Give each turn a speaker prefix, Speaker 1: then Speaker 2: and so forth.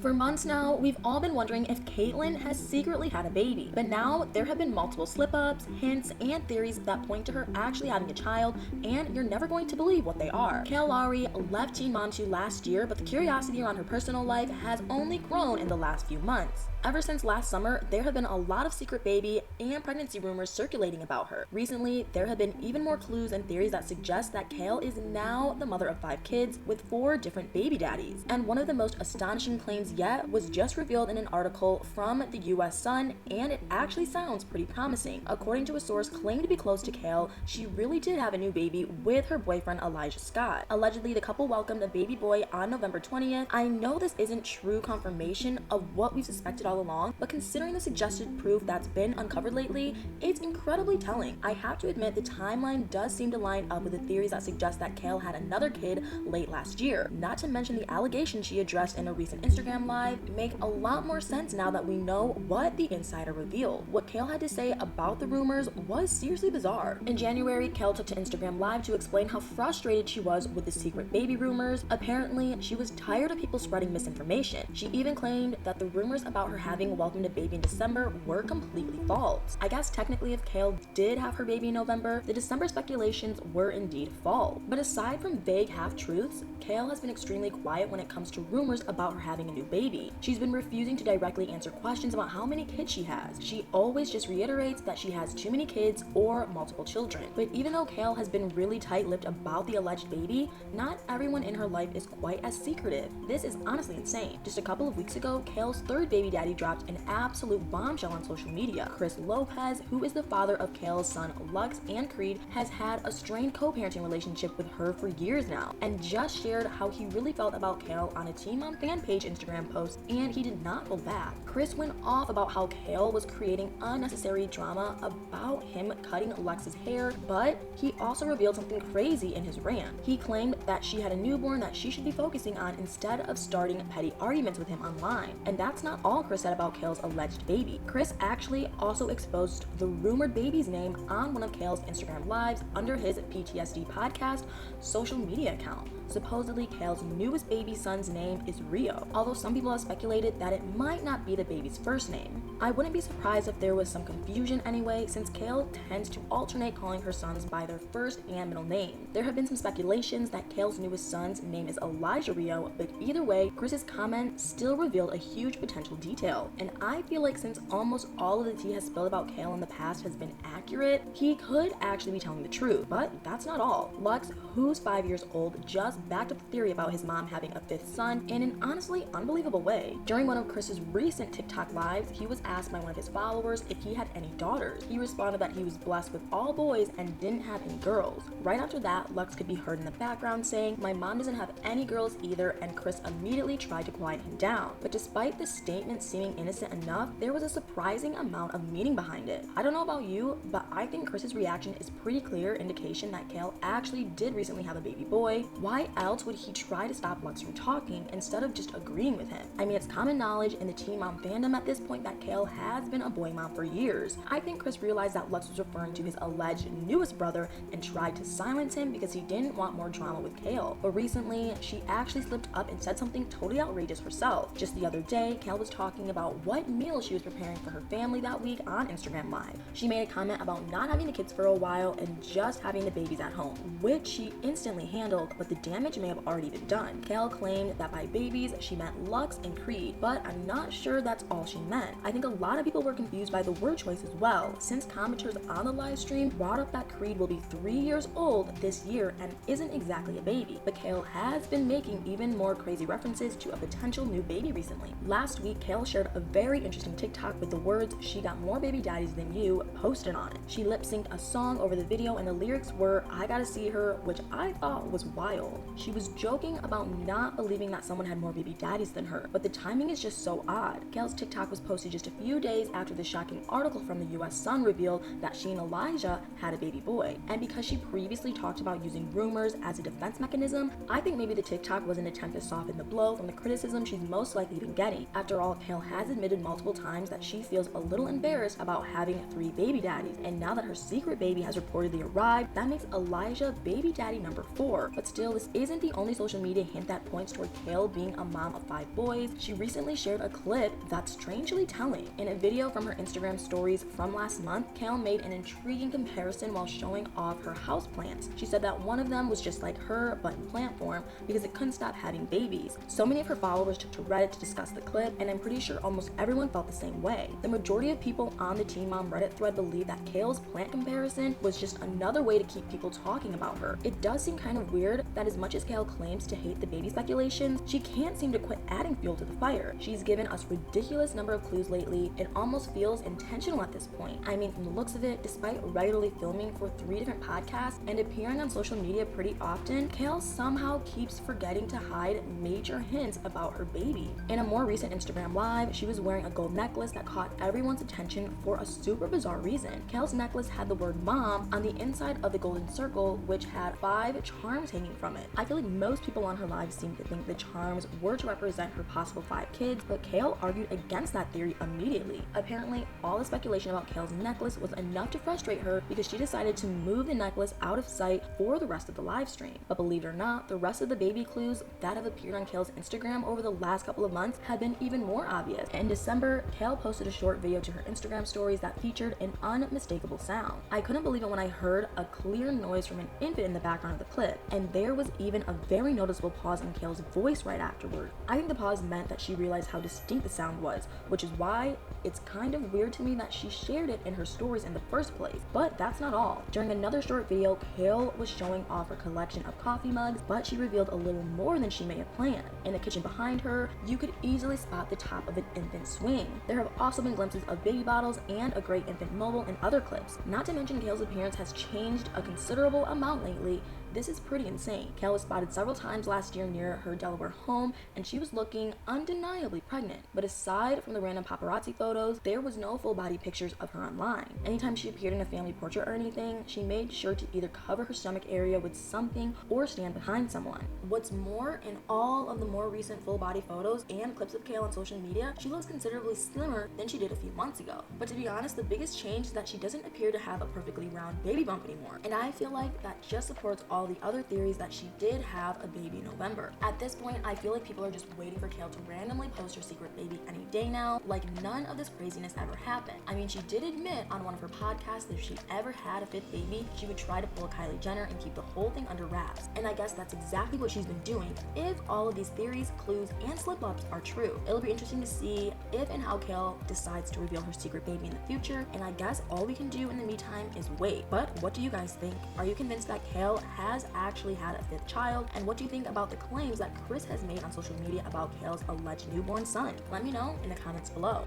Speaker 1: For months now, we've all been wondering if Kailyn has secretly had a baby, but now there have been multiple slip-ups, hints, and theories that point to her actually having a child, and you're never going to believe what they are. Kailyn left Teen Mom 2 last year, but the curiosity around her personal life has only grown in the last few months. Ever since last summer, there have been a lot of secret baby and pregnancy rumors circulating about her. Recently, there have been even more clues and theories that suggest that Kail is now the mother of 5 kids with 4 different baby daddies. And one of the most astonishing claims yet was just revealed in an article from the US Sun, and it actually sounds pretty promising. According to a source claimed to be close to Kail, she really did have a new baby with her boyfriend Elijah Scott. Allegedly, the couple welcomed a baby boy on November 20th. I know this isn't true confirmation of what we've suspected all along, but considering the suggested proof that's been uncovered lately, it's incredibly telling. I have to admit the timeline does seem to line up with the theories that suggest that Kail had another kid late last year. Not to mention the allegations she addressed in a recent Instagram live make a lot more sense now that we know what the insider revealed. What Kail had to say about the rumors was seriously bizarre. In January, Kail took to Instagram live to explain how frustrated she was with the secret baby rumors. Apparently, she was tired of people spreading misinformation. She even claimed that the rumors about her having welcomed a baby in December were completely false. I guess technically if Kail did have her baby in November, the December speculations were indeed false. But aside from vague half-truths, Kail has been extremely quiet when it comes to rumors about her having a new baby. She's been refusing to directly answer questions about how many kids she has. She always just reiterates that she has too many kids or multiple children. But even though Kail has been really tight-lipped about the alleged baby, not everyone in her life is quite as secretive. This is honestly insane. Just a couple of weeks ago, Kail's 3rd baby daddy dropped an absolute bombshell on social media. Chris Lopez, who is the father of Kail's son Lux and Creed, has had a strained co-parenting relationship with her for years now, and just shared how he really felt about Kail on a Teen Mom fan page Instagram post, and he did not hold back. Chris went off about how Kail was creating unnecessary drama about him cutting Lux's hair, but he also revealed something crazy in his rant. He claimed that she had a newborn that she should be focusing on instead of starting petty arguments with him online. And that's not all Chris said about Kail's alleged baby. Chris actually also exposed the rumored baby's name on one of Kail's Instagram lives under his PTSD podcast social media account. Supposedly, Kail's newest baby son's name is Rio, although some people have speculated that it might not be the baby's first name. I wouldn't be surprised if there was some confusion anyway, since Kail tends to alternate calling her sons by their first and middle name. There have been some speculations that Kail's newest son's name is Elijah Rio, but either way, Chris's comment still revealed a huge potential detail. And I feel like since almost all of the tea has spilled about Kail in the past has been accurate, he could actually be telling the truth. But that's not all. Lux, who's 5 years old, just backed up the theory about his mom having a 5th son in an honestly unbelievable way. During one of Chris's recent TikTok lives, he was asked by one of his followers if he had any daughters. He responded that he was blessed with all boys and didn't have any girls. Right after that, Lux could be heard in the background saying, "My mom doesn't have any girls either," and Chris immediately tried to quiet him down. But despite the statement seeming innocent enough, there was a surprising amount of meaning behind it. I don't know about you, but I think Chris's reaction is pretty clear indication that Kail actually did recently have a baby boy. Why else would he try to stop Lux from talking instead of just agreeing with him? I mean, it's common knowledge in the Teen Mom fandom at this point that Kail has been a boy mom for years. I think Chris realized that Lux was referring to his alleged newest brother and tried to silence him because he didn't want more drama with Kail. But recently, she actually slipped up and said something totally outrageous herself. Just the other day, Kail was talking about what meal she was preparing for her family that week on Instagram Live. She made a comment about not having the kids for a while and just having the babies at home, which she instantly handled, but the damage may have already been done. Kail claimed that by babies, she meant Lux and Creed, but I'm not sure that's all she meant. I think a lot of people were confused by the word choice as well, since commenters on the live stream brought up that Creed will be 3 years old this year and isn't exactly a baby. But Kail has been making even more crazy references to a potential new baby recently. Last week, Kail shared a very interesting TikTok with the words, "She got more baby daddies than you," posted on it. She lip-synced a song over the video and the lyrics were, "I gotta see her," which I thought was wild. She was joking about not believing that someone had more baby daddies than her, but the timing is just so odd. Kail's TikTok was posted just a few days after the shocking article from the US Sun revealed that she and Elijah had a baby boy. And because she previously talked about using rumors as a defense mechanism, I think maybe the TikTok was an attempt to soften the blow from the criticism she's most likely been getting. After all, Kail has admitted multiple times that she feels a little embarrassed about having 3 baby daddies, and now that her secret baby has reportedly arrived, that makes Elijah baby daddy number 4. But still, this isn't the only social media hint that points toward Kail being a mom of 5 boys. She recently shared a clip that's strangely telling. In a video from her Instagram stories from last month, Kail made an intriguing comparison while showing off her houseplants. She said that one of them was just like her, but in plant form, because it couldn't stop having babies. So many of her followers took to Reddit to discuss the clip, and I'm pretty sure almost everyone felt the same way. The majority of people on the Teen Mom Reddit thread believe that Kail's plant comparison was just another way to keep people talking about her. It does seem kind of weird that as much as Kail claims to hate the baby speculations, she can't seem to quit adding fuel to the fire. She's given us ridiculous number of clues lately. It almost feels intentional at this point. I mean, from the looks of it, despite regularly filming for 3 different podcasts and appearing on social media pretty often, Kail somehow keeps forgetting to hide major hints about her baby. In a more recent Instagram live, she was wearing a gold necklace that caught everyone's attention for a super bizarre reason. Kail's necklace had the word mom on the inside of the golden circle, which had 5 charms hanging from it. I feel like most people on her live seem to think the charms were to represent her possible 5 kids, but Kail argued against that theory immediately. Apparently, all the speculation about Kail's necklace was enough to frustrate her because she decided to move the necklace out of sight for the rest of the live stream. But believe it or not, the rest of the baby clues that have appeared on Kail's Instagram over the last couple of months have been even more obvious. In December, Kail posted a short video to her Instagram stories that featured an unmistakable sound. I couldn't believe it when I heard a clear noise from an infant in the background of the clip, and there was even a very noticeable pause in Kail's voice right afterward. I think the pause meant that she realized how distinct the sound was, which is why it's kind of weird to me that she shared it in her stories in the first place. But that's not all. During another short video, Kail was showing off her collection of coffee mugs, but she revealed a little more than she may have planned. In the kitchen behind her, you could easily spot the top of an infant swing. There have also been glimpses of baby bottles and a gray infant mobile in other clips. Not to mention Kail's appearance has changed a considerable amount lately. This is pretty insane. Kail was spotted several times last year near her Delaware home, and she was looking undeniably pregnant. But aside from the random paparazzi photos, there was no full body pictures of her online. Anytime she appeared in a family portrait or anything, she made sure to either cover her stomach area with something or stand behind someone. What's more, in all of the more recent full body photos and clips of Kail on social media, she looks considerably slimmer than she did a few months ago. But to be honest, the biggest change is that she doesn't appear to have a perfectly round baby bump anymore. And I feel like that just supports all the other theories that she did have a baby in November. At this point, I feel like people are just waiting for Kail to randomly post her secret baby any day now, like none of this craziness ever happened. I mean, she did admit on one of her podcasts that if she ever had a 5th baby, she would try to pull a Kylie Jenner and keep the whole thing under wraps. And I guess that's exactly what she's been doing if all of these theories, clues, and slip-ups are true. It'll be interesting to see if and how Kail decides to reveal her secret baby in the future, and I guess all we can do in the meantime is wait. But what do you guys think? Are you convinced that Kail has actually had a 5th child? And what do you think about the claims that Chris has made on social media about Kail's alleged newborn son? Let me know in the comments below.